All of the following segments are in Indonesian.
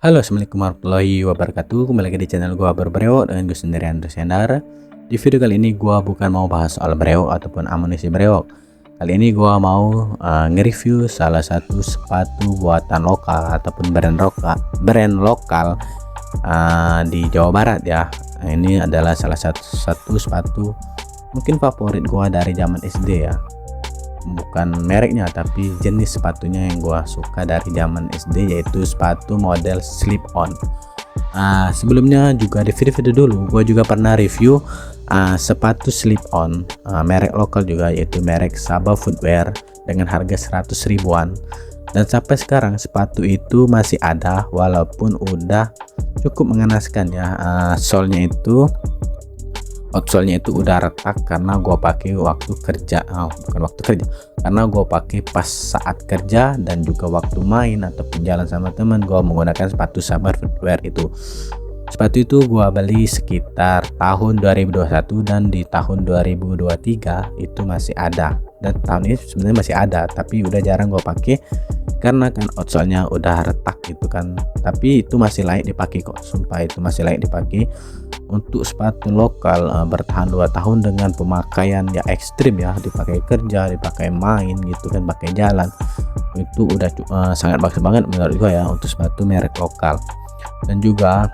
Halo, assalamualaikum warahmatullahi wabarakatuh. Kembali lagi di channel gua berbreo dengan gue sendiri Andres Yandar. Di video kali ini gua bukan mau bahas soal breo ataupun amunisi breo. Kali ini gua mau nge-review salah satu sepatu buatan lokal ataupun brand lokal di Jawa Barat ya. Ini adalah salah satu sepatu mungkin favorit gua dari zaman SD ya. Bukan mereknya tapi jenis sepatunya yang gua suka dari zaman SD, yaitu sepatu model slip on. Sebelumnya juga di video-video dulu gua juga pernah review sepatu slip on merek lokal juga, yaitu merek Sabah Footwear dengan harga 100 ribuan, dan sampai sekarang sepatu itu masih ada walaupun udah cukup mengenaskan ya. Outsole-nya itu udah retak karena gua pakai waktu kerja, bukan waktu kerja, karena gua pakai pas saat kerja dan juga waktu main ataupun jalan sama teman. Gua menggunakan sepatu Sabah Footwear itu. Sepatu itu gua beli sekitar tahun 2021 dan di tahun 2023 itu masih ada, dan tahun ini sebenarnya masih ada tapi udah jarang gua pakai karena kan outsole-nya udah retak gitu kan. Tapi itu masih layak dipakai kok, sumpah itu masih layak dipakai. Untuk sepatu lokal bertahan 2 tahun dengan pemakaian ya ekstrim ya, dipakai kerja, dipakai main gitu kan, pakai jalan, itu udah sangat bagus banget menurut gua ya untuk sepatu merek lokal. Dan juga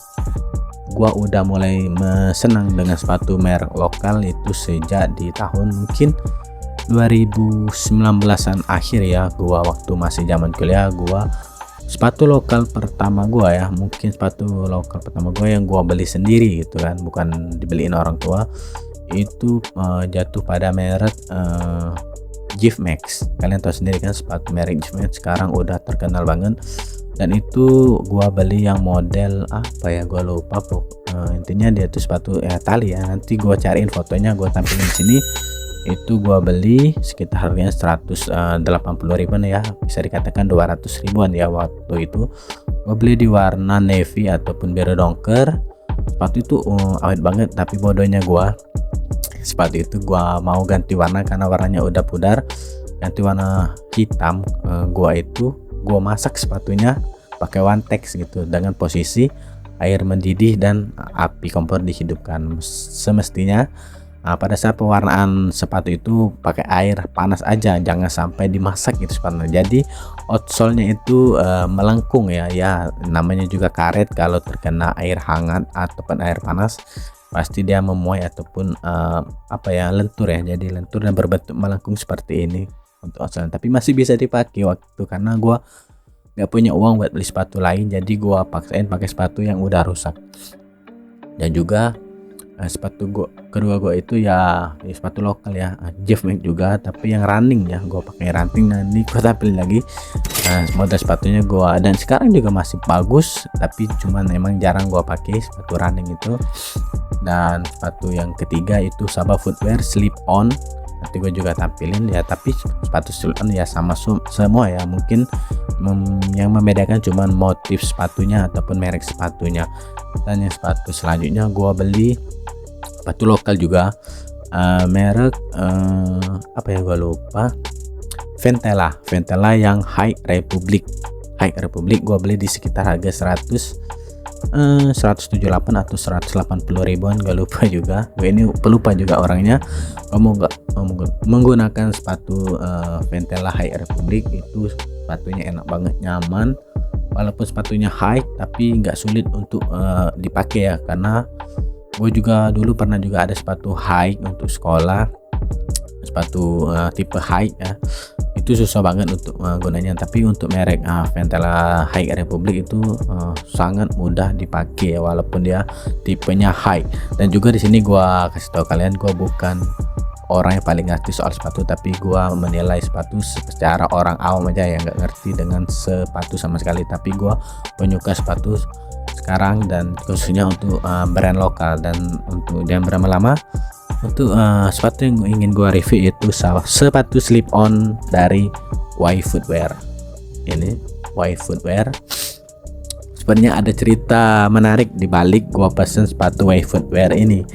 gua udah mulai senang dengan sepatu merek lokal itu sejak di tahun mungkin 2019-an akhir ya. Gua waktu masih zaman kuliah, sepatu lokal pertama gua ya, mungkin sepatu lokal pertama gua yang gua beli sendiri gitu kan, bukan dibeliin orang tua, itu jatuh pada merek Jive Max. Kalian tahu sendiri kan sepatu merek Jive Max sekarang udah terkenal banget, dan itu gua beli yang model apa ya, gua lupa intinya dia tuh sepatu tali ya. Nanti gua cariin fotonya, gua tampilin di sini. Itu gua beli sekitar harganya 180 ribuan ya, bisa dikatakan 200 ribuan ya. Waktu itu gua beli di warna navy ataupun biru dongker. Sepatu itu awet banget, tapi bodohnya sepatu itu gua mau ganti warna karena warnanya udah pudar, ganti warna hitam. Gua masak sepatunya pakai one text gitu, dengan posisi air mendidih dan api kompor dihidupkan. Semestinya pada saat pewarnaan sepatu itu pakai air panas aja, jangan sampai dimasak gitu sepatunya. Jadi outsole-nya itu melengkung ya, namanya juga karet. Kalau terkena air hangat ataupun air panas pasti dia memuai ataupun lentur ya. Jadi lentur dan berbentuk melengkung seperti ini untuk outsole. Tapi masih bisa dipakai waktu, karena gua nggak punya uang buat beli sepatu lain, jadi gua paksain pakai sepatu yang udah rusak. Dan juga sepatu kedua gua itu ya sepatu lokal ya, Jive Max juga, tapi yang running ya, gua pakai running. Nanti gua tampilin lagi model sepatunya dan sekarang juga masih bagus, tapi cuman emang jarang gua pakai sepatu running itu. Dan sepatu yang ketiga itu Sabah Footwear slip on, nanti gue juga tampilin ya. Tapi sepatu slip on ya sama semua ya, mungkin yang membedakan cuman motif sepatunya ataupun merek sepatunya. Dan yang sepatu selanjutnya gue beli sepatu lokal juga, merek gue lupa, Ventela yang High Republic. Gue beli di sekitar harga 178 atau 180 ribuan, gak lupa juga. Gue ini pelupa juga orangnya. Kamu nggak menggunakan sepatu Ventela High Republic, itu sepatunya enak banget, nyaman. Walaupun sepatunya high tapi nggak sulit untuk dipakai ya, karena gue juga dulu pernah juga ada sepatu high untuk sekolah, sepatu tipe high ya, itu susah banget untuk gunanya. Tapi untuk merek Ventela High Republic itu sangat mudah dipakai ya, walaupun dia tipenya high. Dan juga di sini gua kasih tahu kalian, gua bukan orang yang paling ngerti soal sepatu, tapi gua menilai sepatu secara orang awam aja yang nggak ngerti dengan sepatu sama sekali. Tapi gua penyuka sepatu sekarang, dan khususnya untuk brand lokal. Dan untuk yang berlama-lama, untuk sepatu yang ingin gua review itu sepatu slip on dari Y Footwear. Ini Y Footwear. Sebenarnya ada cerita menarik di balik gua pesen sepatu Y Footwear ini.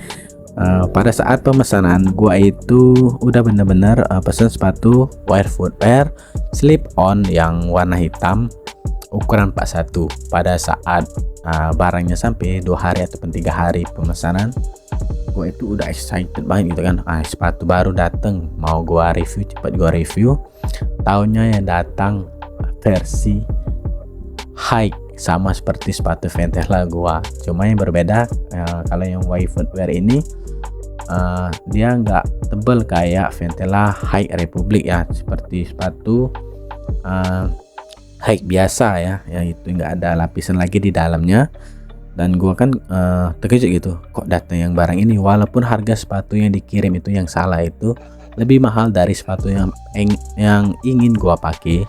Pada saat pemesanan gua itu udah bener-bener pesen sepatu Y Footwear slip on yang warna hitam. ukuran 41. Pada saat barangnya sampai 2 hari ataupun 3 hari pemesanan, gue itu udah excited banget gitu kan. Sepatu baru dateng, mau gue review, cepat gue review. Tahunnya yang datang versi high, sama seperti sepatu Ventela gua, cuma yang berbeda kalau yang Y Footwear ini dia nggak tebel kayak Ventela High Republic ya, seperti sepatu high biasa ya, yang itu nggak ada lapisan lagi di dalamnya. Dan gua kan terkejut gitu, kok datang yang barang ini, walaupun harga sepatu yang dikirim itu yang salah itu lebih mahal dari sepatu yang ingin gua pakai.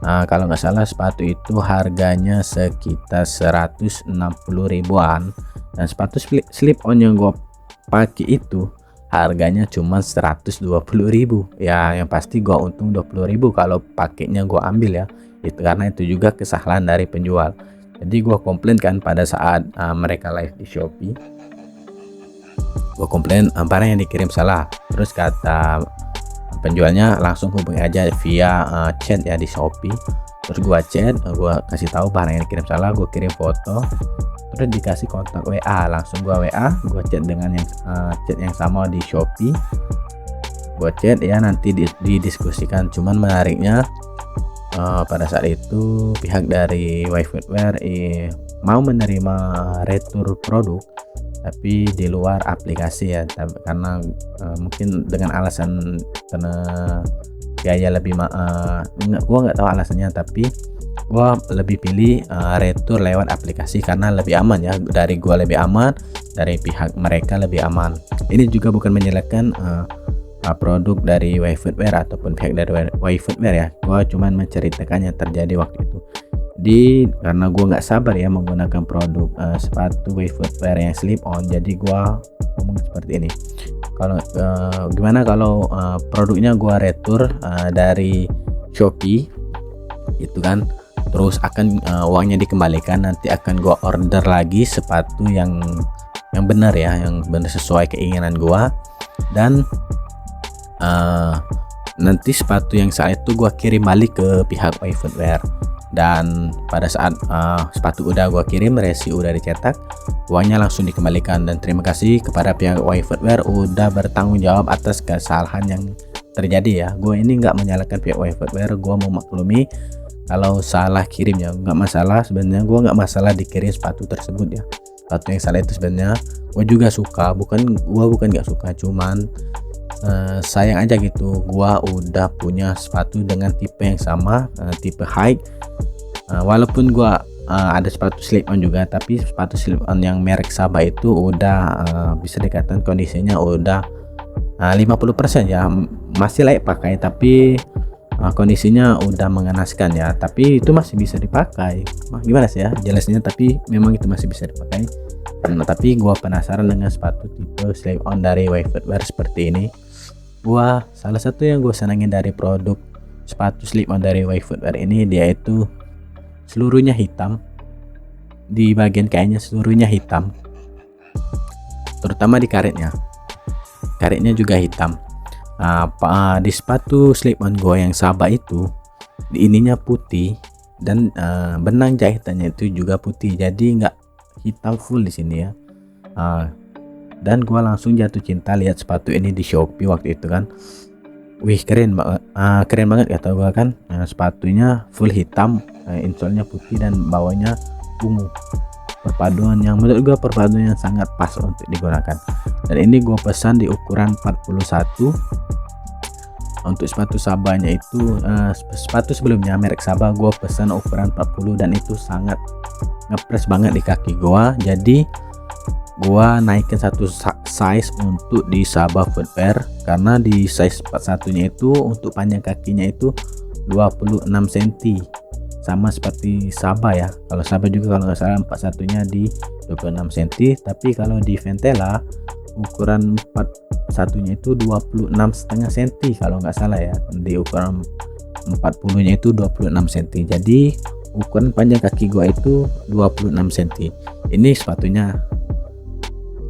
Kalau nggak salah sepatu itu harganya sekitar 160 ribuan, dan sepatu slip on yang gua pakai itu harganya cuma 120 ribu ya. Yang pasti gua untung 20 ribu kalau pakainya gua ambil ya, itu karena itu juga kesalahan dari penjual. Jadi gua komplain kan pada saat mereka live di Shopee, gua komplain barang yang dikirim salah. Terus kata penjualnya langsung hubungi aja via chat ya di Shopee. Terus gua chat, gua kasih tahu barang yang dikirim salah, gua kirim foto, terus dikasih kontak WA. Langsung gua WA, gua chat dengan yang chat yang sama di Shopee. Gua chat ya, nanti didiskusikan. Cuman menariknya pada saat itu pihak dari Y Footwear mau menerima retur produk, tapi di luar aplikasi ya, karena mungkin dengan alasan karena biaya lebih gua nggak tahu alasannya, tapi gua lebih pilih retur lewat aplikasi karena lebih aman ya, dari gua lebih aman, dari pihak mereka lebih aman. Ini juga bukan menyalahkan produk dari Y Footwear ataupun pihak dari Y Footwear ya, gua cuman menceritakan yang terjadi waktu itu. Karena gue nggak sabar ya menggunakan produk sepatu Y Footwear yang slip on, jadi gue ngomong seperti ini. Kalau gimana kalau produknya gue retur dari Shopee itu kan, terus akan uangnya dikembalikan, nanti akan gue order lagi sepatu yang benar ya, yang benar sesuai keinginan gue. Dan nanti sepatu yang saat itu gue kirim balik ke pihak Y Footwear. Dan pada saat sepatu udah gua kirim, resi udah dicetak, uangnya langsung dikembalikan. Dan terima kasih kepada pihak Y Footwear udah bertanggung jawab atas kesalahan yang terjadi ya. Gue ini nggak menyalahkan pihak Y Footwear, gue memaklumi kalau salah kirimnya nggak masalah. Sebenarnya gue nggak masalah dikirim sepatu tersebut ya. Sepatu yang salah itu sebenarnya gue juga suka, bukan nggak suka, cuman sayang aja gitu. Gua udah punya sepatu dengan tipe yang sama, tipe high. Walaupun gua ada sepatu slip on juga, tapi sepatu slip on yang merek Saba itu udah bisa dikatakan kondisinya udah 50% ya, masih layak pakai, tapi kondisinya udah mengenaskan ya. Tapi itu masih bisa dipakai. Gimana sih ya jelasnya, tapi memang itu masih bisa dipakai. Tapi gua penasaran dengan sepatu tipe slip on dari Y Footwear seperti ini. Salah satu yang gue senangin dari produk sepatu slip on dari Y Footwear ini, dia itu seluruhnya hitam, di bagian kainnya seluruhnya hitam, terutama di karetnya juga hitam. Di sepatu slip on gue yang Saba itu, di ininya putih, dan benang jahitannya itu juga putih, jadi nggak hitam full di sini ya. Dan gua langsung jatuh cinta lihat sepatu ini di Shopee waktu itu kan. Wih, keren banget kata gua kan. Sepatunya full hitam, insolnya putih dan bawahnya ungu. Perpaduan yang menurut gua perpaduan yang sangat pas untuk digunakan. Dan ini gua pesan di ukuran 41. Untuk sepatu Sabanya itu sepatu sebelumnya merek Saba gua pesan ukuran 40, dan itu sangat ngepres banget di kaki gua. Jadi gua naikin satu size untuk di Saba Footwear, karena di size 41 nya itu untuk panjang kakinya itu 26 cm, sama seperti Saba ya. Kalau Saba juga kalau nggak salah 41 nya di 26 cm, tapi kalau di Ventela ukuran 41 nya itu 26,5 cm kalau nggak salah ya. Di ukuran 40 nya itu 26 cm, jadi ukuran panjang kaki gua itu 26 cm. Ini sepatunya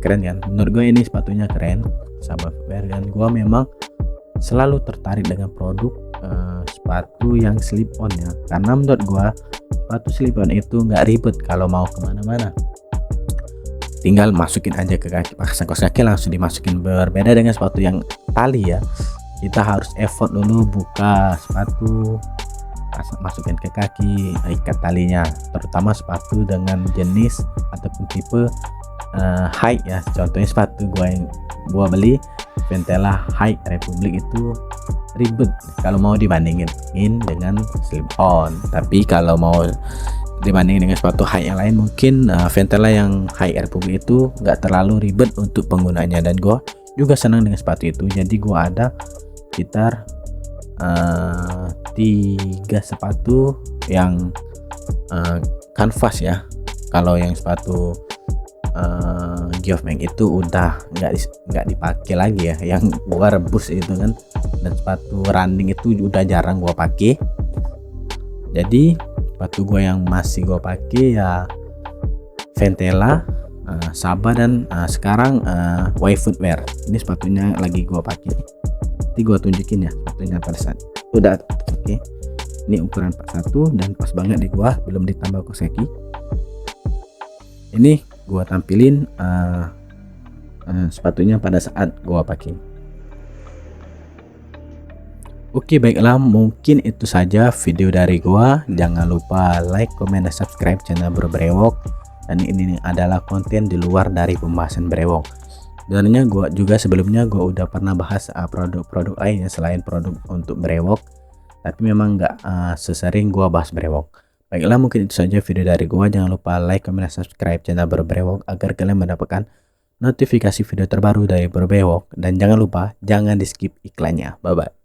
keren kan, menurut gue ini sepatunya keren, Saba Footwear. Dan gue memang selalu tertarik dengan produk sepatu yang slip on ya, karena menurut gue sepatu slip on itu nggak ribet kalau mau kemana-mana, tinggal masukin aja ke kaki, pasang kaos kaki langsung dimasukin. Berbeda dengan sepatu yang tali ya, kita harus effort dulu buka sepatu, masukin ke kaki, ikat talinya, terutama sepatu dengan jenis ataupun tipe high ya. Contohnya sepatu gua beli Ventela High Republic itu ribet kalau mau dibandingin dengan slip on. Tapi kalau mau dibanding dengan sepatu high yang lain, mungkin Ventela yang High Republic itu nggak terlalu ribet untuk penggunanya, dan gua juga senang dengan sepatu itu. Jadi gua ada sekitar 3 sepatu yang kanvas ya. Kalau yang sepatu Geoff Manx itu udah nggak dipakai lagi ya, yang gua rebus itu kan. Dan sepatu running itu udah jarang gua pakai. Jadi sepatu gua yang masih gua pakai ya Ventela, Saba, dan sekarang Y Footwear. Ini sepatunya lagi gua pakai. Nanti gua tunjukin ya sepatunya pada saat udah oke. Ini ukuran 41 dan pas banget di gua, belum ditambah kaos kaki. Ini gua tampilin sepatunya pada saat gua pakai. Oke, baiklah, mungkin itu saja video dari gua. Jangan lupa like, comment, dan subscribe channel Bro Brewok. Dan ini adalah konten di luar dari pembahasan brewok. Sebenarnya gua juga sebelumnya gua udah pernah bahas produk-produk lainnya selain produk untuk brewok, tapi memang nggak sesering gua bahas brewok. Baiklah, mungkin itu saja video dari gua. Jangan lupa like, comment, dan subscribe channel Bro Brewok agar kalian mendapatkan notifikasi video terbaru dari Bro Brewok. Dan jangan lupa jangan di skip iklannya. Bye bye.